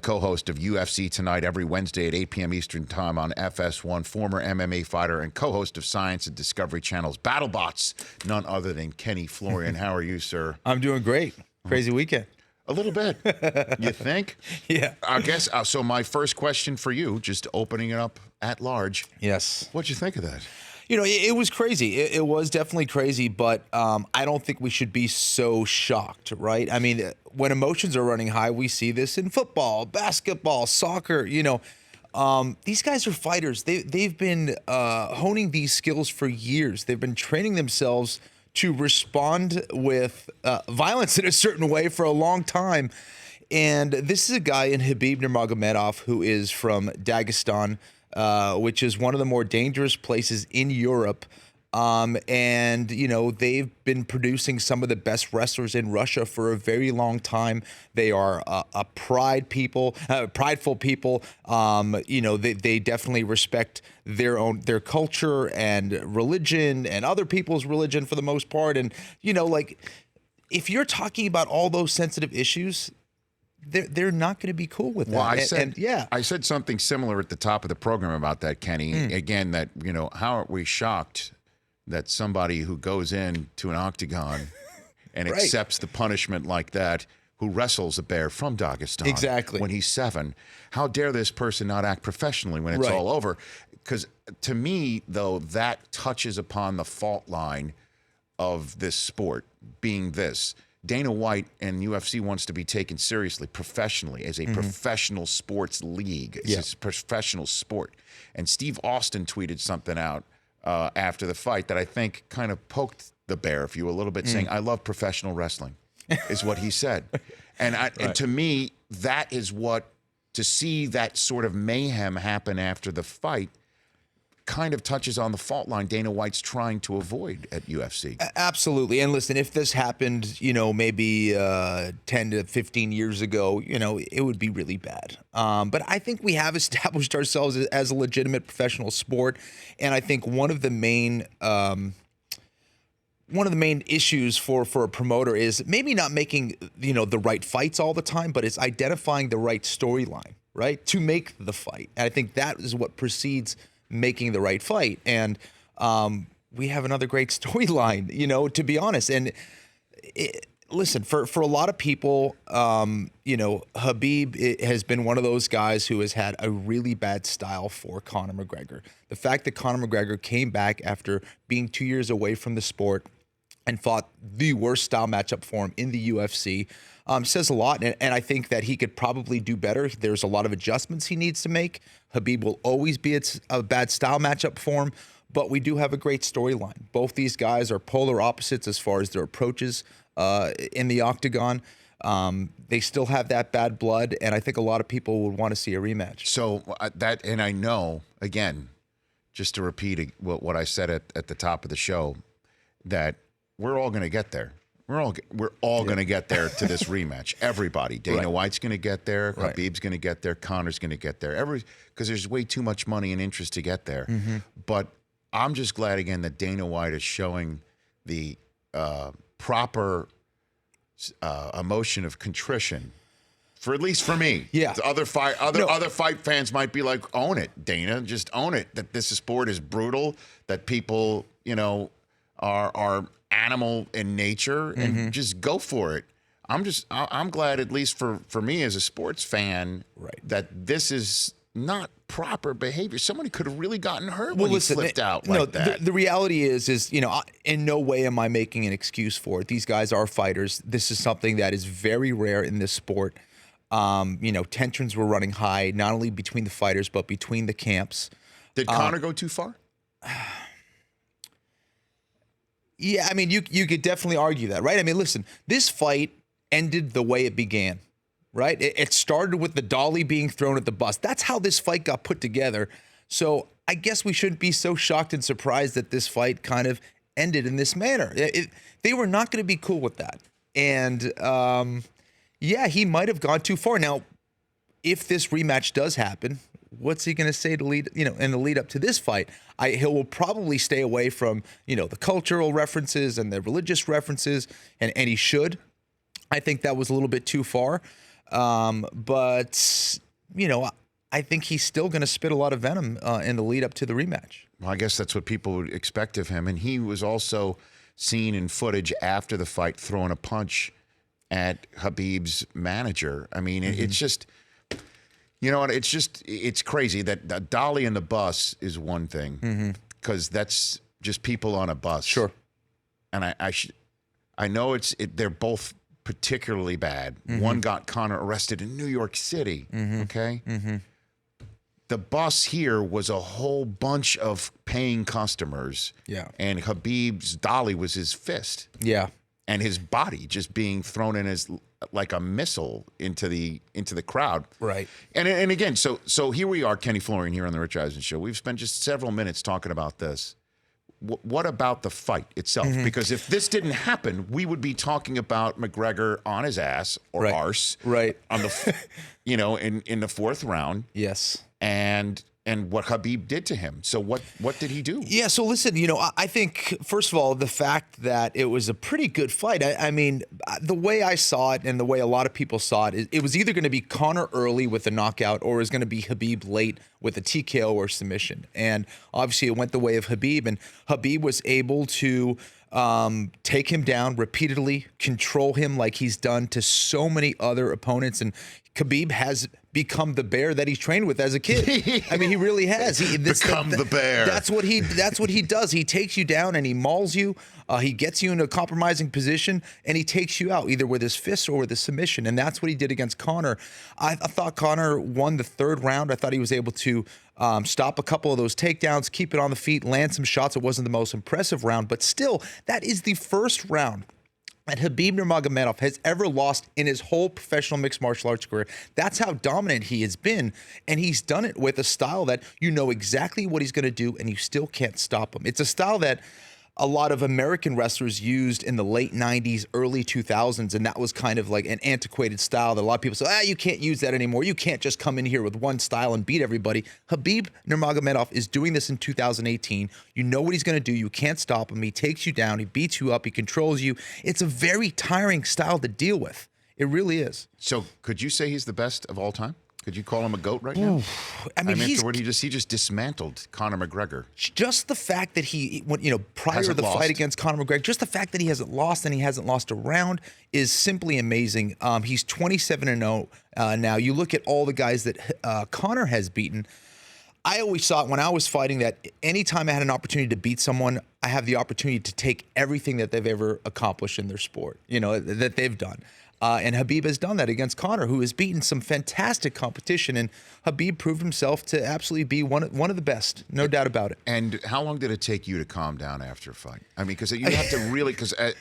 co-host of UFC Tonight every Wednesday at 8 p.m. Eastern Time on FS1, former MMA fighter and co-host of Science and Discovery Channel's BattleBots, none other than Kenny Florian. How are you, sir? I'm doing great. Crazy weekend. A little bit. You think? Yeah. I guess, so my first question for you, just opening it up at large. Yes. What'd you think of that? You know, it was crazy. It was definitely crazy, but I don't think we should be so shocked, right? I mean, when emotions are running high, we see this in football, basketball, soccer. You know, these guys are fighters. They've been honing these skills for years. They've been training themselves to respond with violence in a certain way for a long time. And this is a guy in Khabib Nurmagomedov who is from Dagestan, which is one of the more dangerous places in Europe. And, you know, they've been producing some of the best wrestlers in Russia for a very long time. They are a prideful people. You know, they definitely respect their culture and religion and other people's religion for the most part. And, you know, like, if you're talking about all those sensitive issues, they're not going to be cool with that. Well, I said something similar at the top of the program about that, Kenny. Again, that, you know, how are we shocked that somebody who goes into an octagon and Right. accepts the punishment like that, who wrestles a bear from Dagestan Exactly. when he's 7, how dare this person not act professionally when it's Right. all over? Because to me, though, that touches upon the fault line of this sport being this. Dana White and UFC wants to be taken seriously, professionally, as a professional sports league. It's a professional sport. And Steve Austin tweeted something out after the fight that I think kind of poked the bear, if you will, a little bit, saying, "I love professional wrestling," is what he said. And to me, that is what, to see that sort of mayhem happen after the fight kind of touches on the fault line Dana White's trying to avoid at UFC. Absolutely. And listen, if this happened, you know, maybe 10 to 15 years ago, you know, it would be really bad. But I think we have established ourselves as a legitimate professional sport. And I think one of the main issues for a promoter is maybe not making, you know, the right fights all the time, but it's identifying the right storyline, right, to make the fight. And I think that is what precedes making the right fight. And we have another great storyline, you know, to be honest. And listen, for a lot of people, you know, Khabib has been one of those guys who has had a really bad style for Conor McGregor. The fact that Conor McGregor came back after being 2 years away from the sport and fought the worst style matchup for him in the UFC says a lot. And I think that he could probably do better. There's a lot of adjustments he needs to make. Khabib will always be a bad style matchup for him, but we do have a great storyline. Both these guys are polar opposites as far as their approaches in the octagon. They still have that bad blood, and I think a lot of people would want to see a rematch. So and I know, again, just to repeat what I said at the top of the show, that we're all going to get there. We're all going to get there to this rematch. Everybody. Dana White's going to get there. Khabib's going to get there. Conor's going to get there. Because there's way too much money and interest to get there. But I'm just glad, again, that Dana White is showing the proper emotion of contrition, for at least for me. Yeah. The other fight fans might be like, own it, Dana. Just own it. That this sport is brutal. That people, you know, are animal in nature, and just go for it. I'm glad, at least for me as a sports fan, that this is not proper behavior. Somebody could have really gotten hurt when he flipped out like that. The reality is, you know, in no way am I making an excuse for it. These guys are fighters. This is something that is very rare in this sport. You know, tensions were running high, not only between the fighters, but between the camps. Did Conor go too far? Yeah, I mean, you could definitely argue that, right? I mean, listen, this fight ended the way it began, right? It started with the dolly being thrown at the bus. That's how this fight got put together. So I guess we shouldn't be so shocked and surprised that this fight kind of ended in this manner. They were not going to be cool with that. And, yeah, he might have gone too far. Now, if this rematch does happen, what's he going to say to lead, you know, in the lead up to this fight? He will probably stay away from, you know, the cultural references and the religious references, and he should. I think that was a little bit too far. But I think he's still going to spit a lot of venom in the lead up to the rematch. Well, I guess that's what people would expect of him. And he was also seen in footage after the fight throwing a punch at Khabib's manager. I mean, it's just, you know what? It's crazy that Dolly in the bus is one thing, because that's just people on a bus. Sure. And I know they're both particularly bad. One got Conor arrested in New York City. Okay. The bus here was a whole bunch of paying customers. Yeah. And Khabib's dolly was his fist. Yeah. And his body just being thrown in as like a missile into the crowd. Right. And again, so here we are, Kenny Florian here on the Rich Eisen Show. We've spent just several minutes talking about this. What about the fight itself? Because if this didn't happen, we would be talking about McGregor on his ass or arse, right, on the, in the fourth round. Yes, and what Khabib did to him. So what did he do? Yeah. So listen, I think first of all, the fact that it was a pretty good fight. I mean, the way I saw it and the way a lot of people saw it, it was either going to be Conor early with a knockout or it was going to be Khabib late with a TKO or submission. And obviously it went the way of Khabib, and Khabib was able to take him down repeatedly, control him like he's done to so many other opponents. And Khabib has become the bear that he trained with as a kid. I mean, he really has. The bear. That's what he does. He takes you down and he mauls you. He gets you into a compromising position and he takes you out either with his fists or with a submission. And that's what he did against Conor. I thought Conor won the third round. I thought he was able to stop a couple of those takedowns, keep it on the feet, land some shots. It wasn't the most impressive round, but still, that is the first round that Khabib Nurmagomedov has ever lost in his whole professional mixed martial arts career. That's how dominant he has been, and he's done it with a style that you know exactly what he's going to do, and you still can't stop him. It's a style that a lot of American wrestlers used in the late 90s, early 2000s, and that was kind of like an antiquated style that a lot of people say, you can't use that anymore. You can't just come in here with one style and beat everybody. Khabib Nurmagomedov is doing this in 2018. You know what he's going to do. You can't stop him. He takes you down. He beats you up. He controls you. It's a very tiring style to deal with. It really is. So could you say he's the best of all time? Could you call him a GOAT right now? I mean, he just dismantled Conor McGregor. Just the fact that prior to the fight against Conor McGregor, just the fact that he hasn't lost and he hasn't lost a round is simply amazing. He's 27-0 now. You look at all the guys that Conor has beaten. I always saw it when I was fighting that anytime I had an opportunity to beat someone, I have the opportunity to take everything that they've ever accomplished in their sport, that they've done. And Khabib has done that against Conor, who has beaten some fantastic competition. And Khabib proved himself to absolutely be one of the best, no doubt about it. And how long did it take you to calm down after a fight? I mean, because you have to really,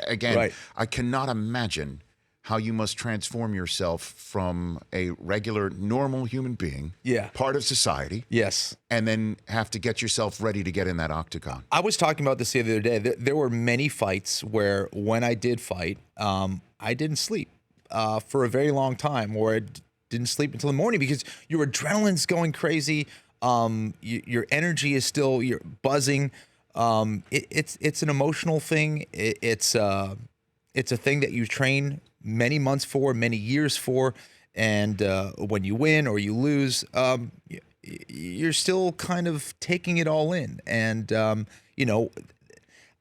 again, right. I cannot imagine how you must transform yourself from a regular, normal human being, part of society, yes, and then have to get yourself ready to get in that octagon. I was talking about this the other day. There were many fights where when I did fight, I didn't sleep for a very long time, or I didn't sleep until the morning because your adrenaline's going crazy. Your energy is still, you're buzzing. It's an emotional thing. It's a thing that you train many months for, many years for, and when you win or you lose, you're still kind of taking it all in. And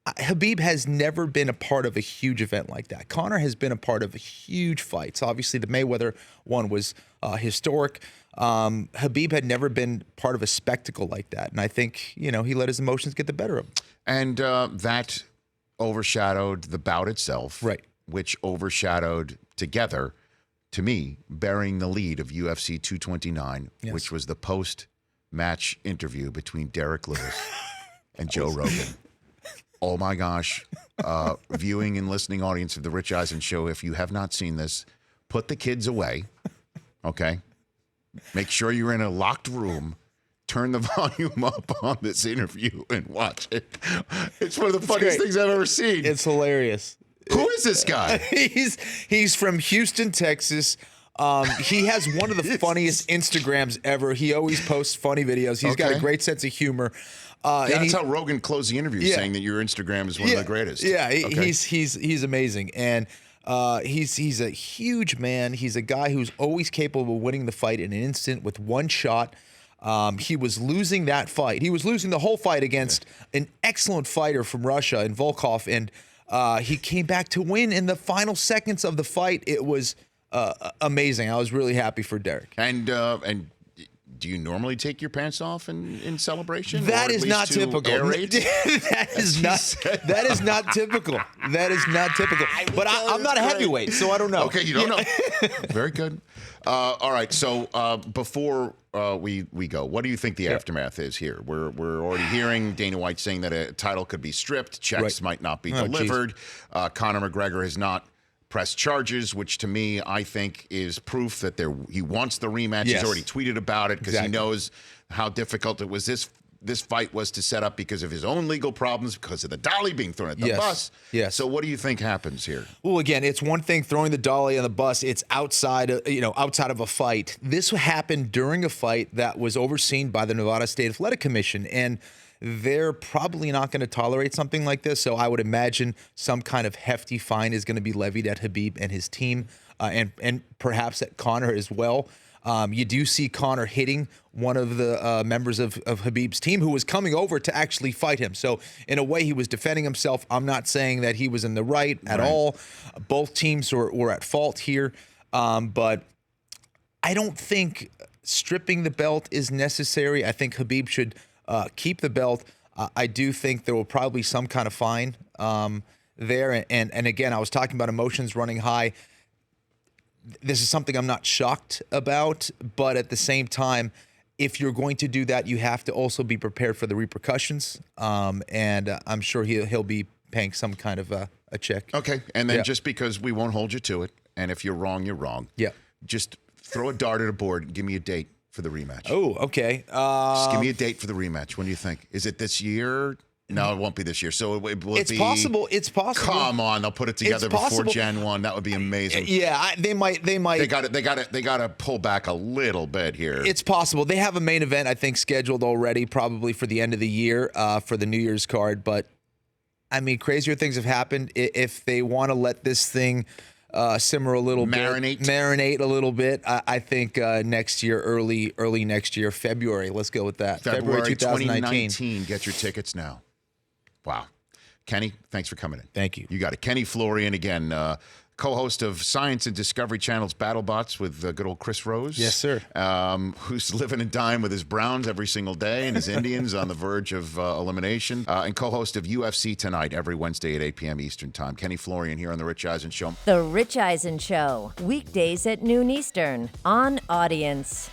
Khabib has never been a part of a huge event like that. Conor has been a part of huge fights. Obviously, the Mayweather one was historic. Khabib had never been part of a spectacle like that, and I think he let his emotions get the better of him. And that overshadowed the bout itself, right? Which overshadowed together, to me, bearing the lead of UFC 229, yes, which was the post-match interview between Derek Lewis and Joe Rogan. Oh my gosh, viewing and listening audience of the Rich Eisen Show, if you have not seen this, put the kids away, okay? Make sure you're in a locked room. Turn the volume up on this interview and watch it. It's one of the funniest things I've ever seen. It's hilarious. Who is this guy? He's from Houston, Texas. He has one of the funniest Instagrams ever. He always posts funny videos. He's got a great sense of humor. That's how Rogan closed the interview, saying that your Instagram is one of the greatest. Yeah, he's amazing. And He's a huge man. He's a guy who's always capable of winning the fight in an instant with one shot. He was losing that fight. He was losing the whole fight against an excellent fighter from Russia in Volkov, and he came back to win in the final seconds of the fight. It was amazing. I was really happy for Derek. And do you normally take your pants off in celebration? That or at is least not to typical. aerate? That is not typical. That is not typical. But I'm not a heavyweight, so I don't know. Okay, you don't know. Very good. All right. So before we go, what do you think the aftermath is here? We're already hearing Dana White saying that a title could be stripped, checks might not be delivered. Conor McGregor has not pressed charges, which to me I think is proof that he wants the rematch. Yes. He's already tweeted about it because he knows how difficult it was. This fight was to set up because of his own legal problems, because of the dolly being thrown at the bus. Yes. So what do you think happens here? Well, again, it's one thing throwing the dolly on the bus. It's outside of a fight. This happened during a fight that was overseen by the Nevada State Athletic Commission, and they're probably not going to tolerate something like this. So I would imagine some kind of hefty fine is going to be levied at Khabib and his team, and perhaps at Conor as well. You do see Conor hitting one of the members of Khabib's team who was coming over to actually fight him. So in a way, he was defending himself. I'm not saying that he was in the right at all. Both teams were at fault here. But I don't think stripping the belt is necessary. I think Khabib should keep the belt. I do think there will probably be some kind of fine there. And again, I was talking about emotions running high. This is something I'm not shocked about, but at the same time, if you're going to do that, you have to also be prepared for the repercussions. And I'm sure he'll be paying some kind of a check. Okay, and then just because we won't hold you to it, and if you're wrong, you're wrong. Yeah. Just throw a dart at a board and give me a date for the rematch. Oh, okay. Just give me a date for the rematch. When do you think? Is it this year? No, it won't be this year. So will it be possible. It's possible. Come on, they'll put it together before Jan 1. That would be amazing. Yeah, they might. They got to pull back a little bit here. It's possible. They have a main event, I think, scheduled already, probably for the end of the year, for the New Year's card. But I mean, crazier things have happened. If they want to let this thing simmer a little marinate a little bit, I think next year, early next year, February. Let's go with that. February 2019. Get your tickets now. Wow. Kenny, thanks for coming in. Thank you. You got it. Kenny Florian, again, co-host of Science and Discovery Channel's BattleBots with good old Chris Rose. Yes, sir. Who's living and dying with his Browns every single day and his Indians on the verge of elimination. And co-host of UFC Tonight every Wednesday at 8 p.m. Eastern Time. Kenny Florian here on The Rich Eisen Show. The Rich Eisen Show, weekdays at noon Eastern on Audience.